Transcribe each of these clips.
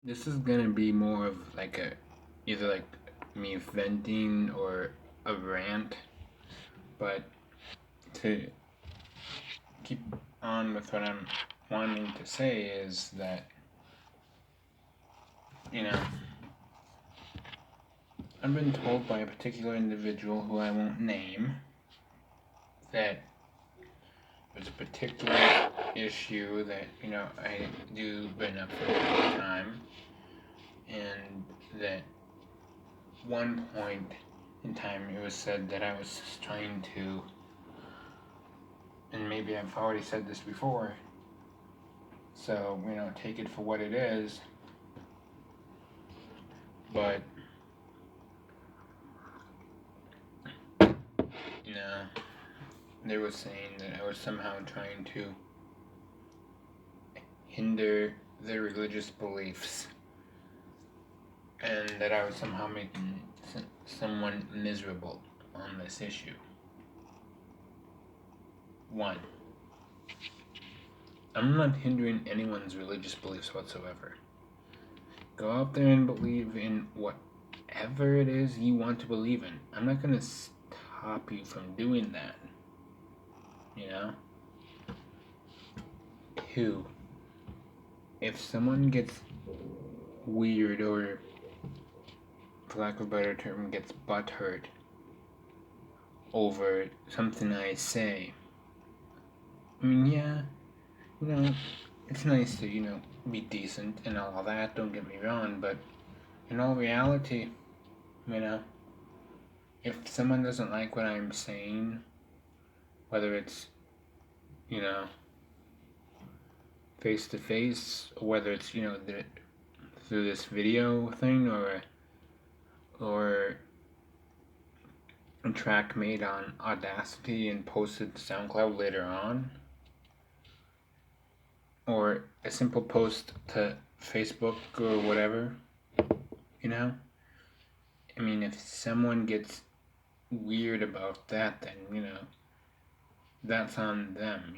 This is gonna be more of like a either like me venting or a rant, but to keep on with what I'm wanting to say is that, you know, I've been told by a particular individual who I won't name that there's a particular issue that, I do bring up from time to time, and that one point in time it was said that I was trying to, and maybe I've already said this before, so, take it for what it is, but, you know, they were saying that I was somehow trying to hinder their religious beliefs and that I was somehow making someone miserable on this issue. One, I'm not hindering anyone's religious beliefs whatsoever. Go out there and believe in whatever it is you want to believe in. I'm not going to stop you from doing that. You know? Two, if someone gets weird or, for lack of a better term, gets butthurt over something I say, I mean, yeah, it's nice to, be decent and all that, don't get me wrong, but in all reality, you know, if someone doesn't like what I'm saying, whether it's, you know, face to face, or whether it's, through this video thing or a track made on Audacity and posted to SoundCloud later on, or a simple post to Facebook or whatever, you know? I mean, if someone gets weird about that, then, that's on them,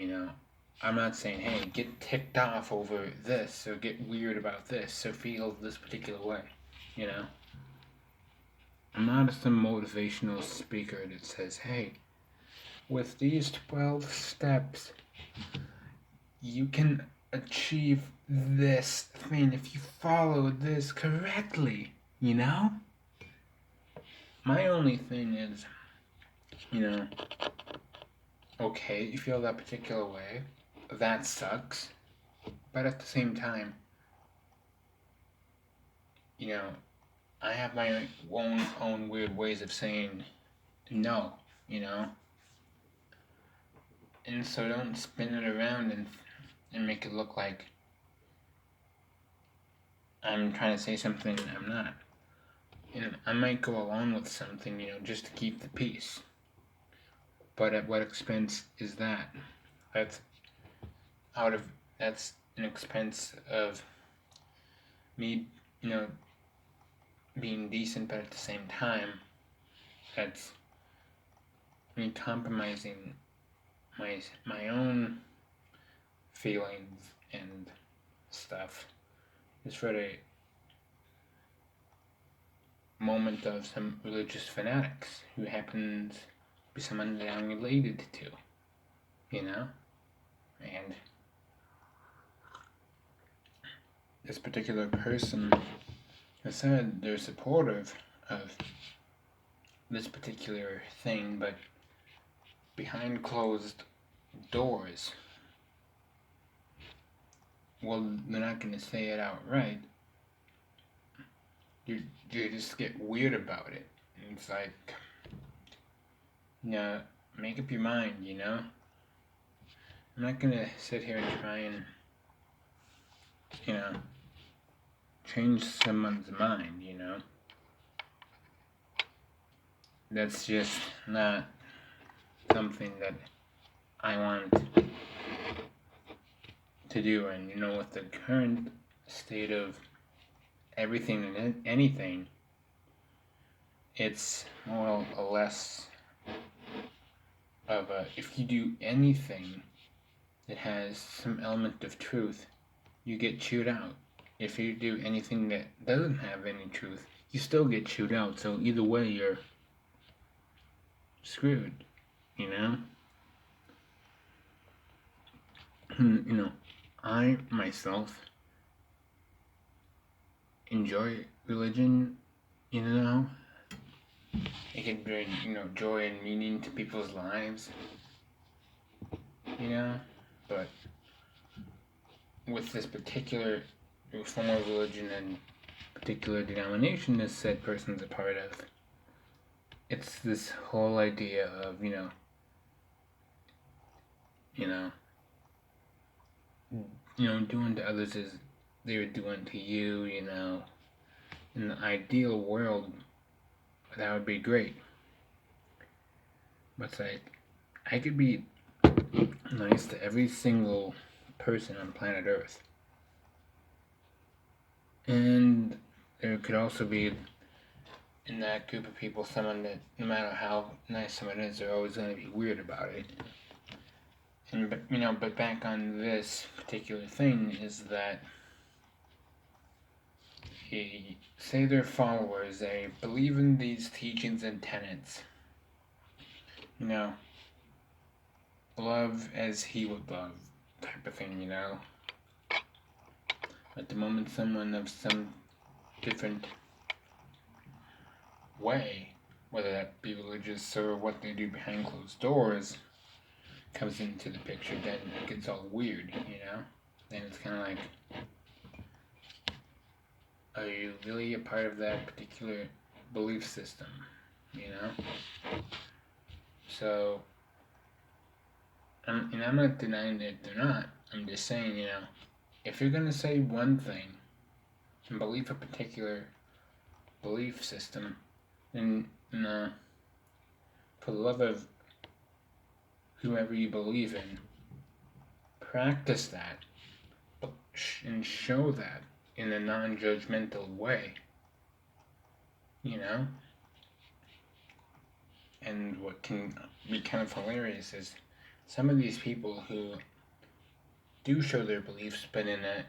I'm not saying, hey, get ticked off over this or get weird about this or feel this particular way, you know? I'm not some motivational speaker that says, hey, with these 12 steps, you can achieve this thing if you follow this correctly, you know? My only thing is, okay, you feel that particular way, that sucks, but at the same time, you know, I have my own weird ways of saying no, you know? And so don't spin it around and make it look like I'm trying to say something I'm not. I might go along with something, just to keep the peace. But at what expense is that? That's out of that's an expense of me, being decent, but at the same time, that's me compromising my own feelings and stuff just for the moment of some religious fanatics who happens to be someone that I'm related to, and this particular person has said they're supportive of this particular thing, but behind closed doors, well, they're not going to say it outright. You just get weird about it. And it's like, make up your mind, I'm not going to sit here and try and, change someone's mind, That's just not something that I want to do. And, with the current state of everything and anything, it's more or less of a, if you do anything that has some element of truth, you get chewed out. if you do anything that doesn't have any truth, you still get chewed out. So either way, you're screwed, you know? I myself enjoy religion, you know? It can bring, joy and meaning to people's lives, But with this particular form of religion and particular denomination this said person's a part of, it's this whole idea of, doing to others as they would do unto you, In the ideal world, that would be great. But it's like, I could be nice to every single person on planet Earth. And there could also be in that group of people someone that, no matter how nice someone is, they're always going to be weird about it. But back on this particular thing is that say their followers, they believe in these teachings and tenets. Love as he would love type of thing, At the moment someone of some different way, whether that be religious or what they do behind closed doors, comes into the picture, then it gets all weird, Then it's kind of like, are you really a part of that particular belief system, So, I'm not denying that they're not. I'm just saying, if you're going to say one thing and believe a particular belief system, then, for the love of whoever you believe in, practice that and show that in a non-judgmental way, And what can be kind of hilarious is some of these people who do show their beliefs, but in a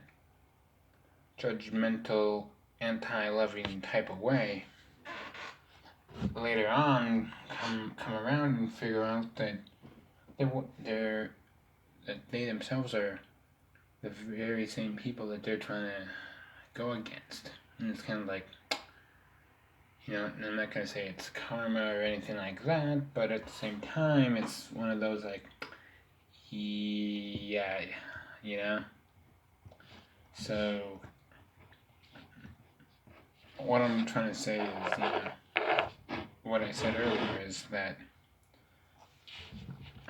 judgmental, anti-loving type of way, later on come around and figure out that they themselves are the very same people that they're trying to go against. And it's kind of like, and I'm not going to say it's karma or anything like that, but at the same time, it's one of those like, yeah, So, what I'm trying to say is, what I said earlier is that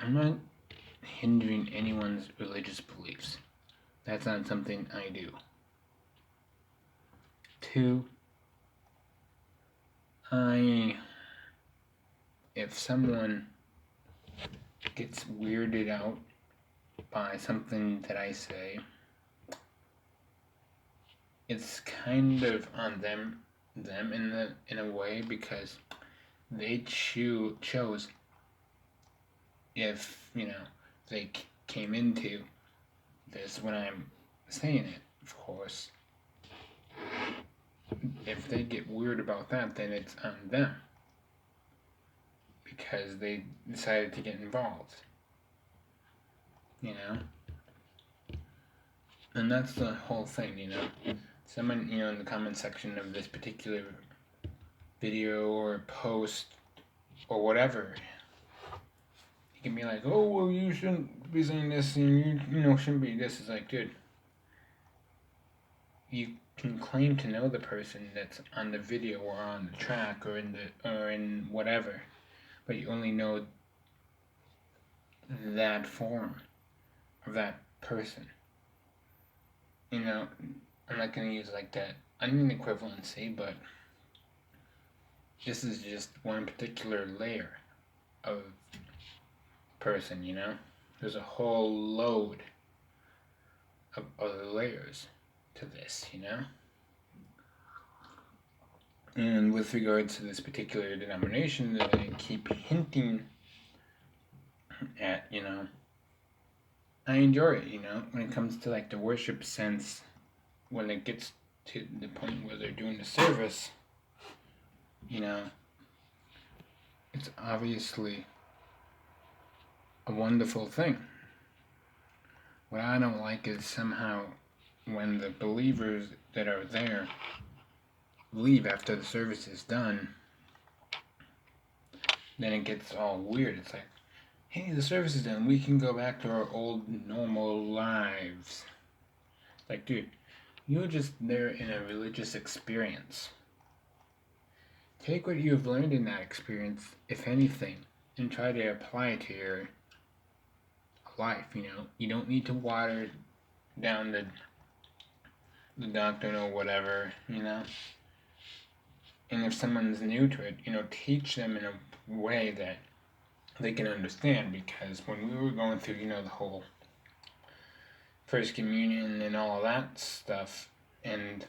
I'm not hindering anyone's religious beliefs. That's not something I do. 2, if someone gets weirded out by something that I say, it's kind of on them in a way, because they chose if they came into this when I'm saying it, of course. If they get weird about that, then it's on them, because they decided to get involved, And that's the whole thing, Someone, in the comment section of this particular video or post or whatever, he can be like, oh, well, you shouldn't be saying this, and you shouldn't be this. It's like, dude, you can claim to know the person that's on the video or on the track or in whatever, but you only know that form of that person. I'm not going to use like that onion equivalency, but this is just one particular layer of person, There's a whole load of other layers to this, And with regards to this particular denomination that I keep hinting at, I enjoy it, when it comes to like the worship sense, when it gets to the point where they're doing the service, it's obviously a wonderful thing. What I don't like is somehow when the believers that are there leave after the service is done, then it gets all weird. It's like, hey, the service is done. We can go back to our old normal lives. Like, dude, you're just there in a religious experience. Take what you've learned in that experience, if anything, and try to apply it to your life. You don't need to water down the doctrine or whatever. And if someone's new to it, teach them in a way that they can understand. Because when we were going through, the whole First Communion and all of that stuff, and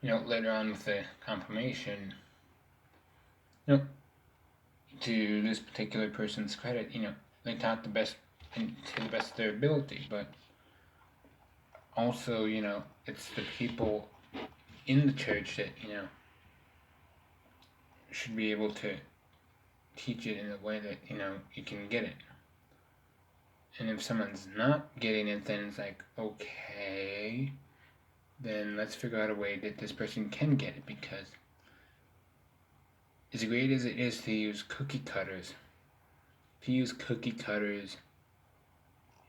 later on with the confirmation, to this particular person's credit, they taught the best and to the best of their ability, but also, it's the people in the church that, should be able to teach it in a way that, you can get it. And if someone's not getting it, then it's like, okay, then let's figure out a way that this person can get it, because as great as it is to use cookie cutters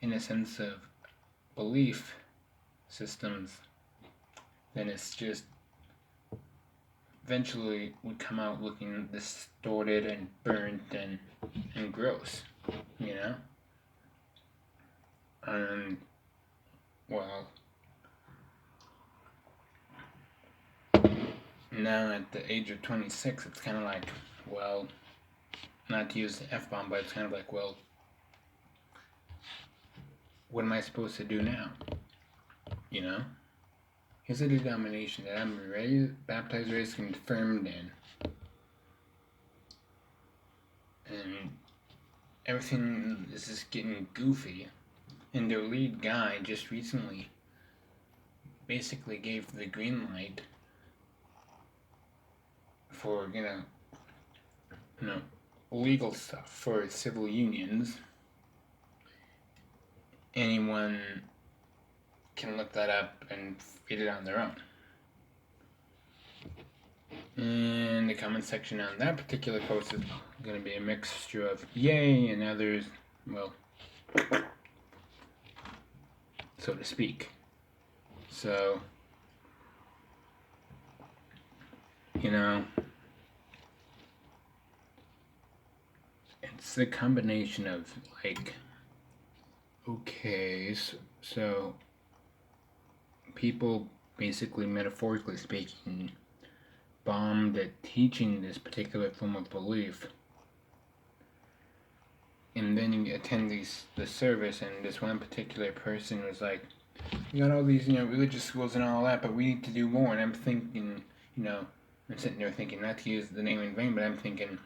in a sense of belief systems, then it's just eventually would come out looking distorted and burnt and gross, And, well, now at the age of 26, it's kind of like, well, not to use the F-bomb, but it's kind of like, well, what am I supposed to do now? Here's a denomination that I'm baptized, raised, confirmed in. And everything is just getting goofy. And their lead guy just recently basically gave the green light for, legal stuff for civil unions. Anyone can look that up and read it on their own. And the comment section on that particular post is going to be a mixture of yay and others, well, so to speak. So, it's a combination of, like, okay, so people, basically, metaphorically speaking, bombed at teaching this particular form of belief, and then you attend the service, and this one particular person was like, you got all these, religious schools and all that, but we need to do more. And I'm thinking, I'm sitting there thinking, not to use the name in vain, but I'm thinking,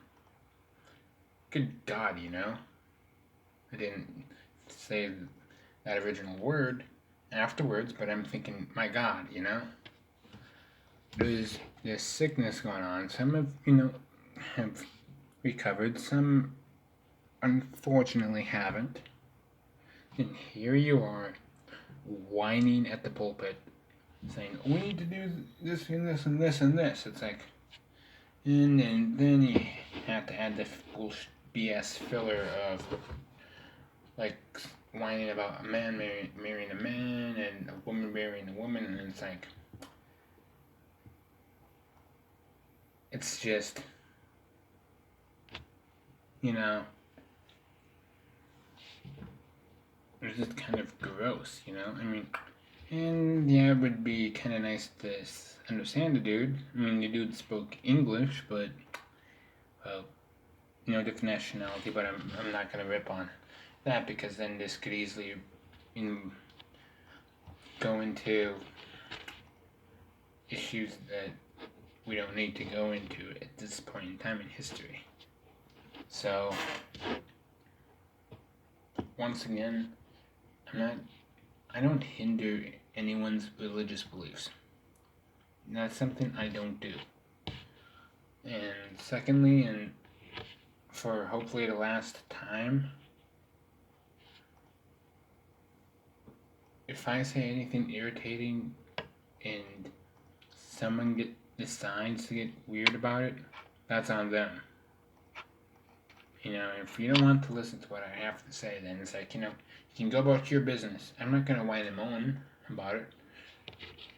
good God, I didn't say that original word afterwards, but I'm thinking, my God, there's this sickness going on. Some have recovered, some unfortunately haven't. And here you are, whining at the pulpit, saying, we need to do this and this and this and this. It's like, and then you have to add the bullshit BS filler of, like, whining about a man marrying a man and a woman marrying a woman, and it's like, it's just, it's just kind of gross, and yeah, it would be kind of nice to understand the dude. The dude spoke English, but, well, different nationality, but I'm not going to rip on that, because then this could easily, go into issues that we don't need to go into at this point in time in history. So, once again, I don't hinder anyone's religious beliefs. That's something I don't do. And secondly, and for hopefully the last time, if I say anything irritating and someone decides to get weird about it, that's on them. If you don't want to listen to what I have to say, then it's like, you can go about your business. I'm not going to whine and moan about it.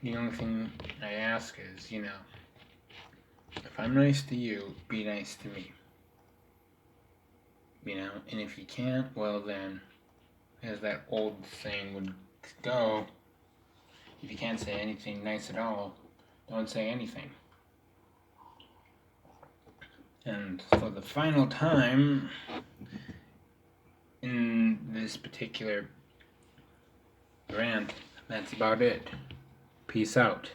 The only thing I ask is, if I'm nice to you, be nice to me. And if you can't, well then, as that old saying would go, if you can't say anything nice at all, don't say anything. And for the final time in this particular rant, that's about it. Peace out.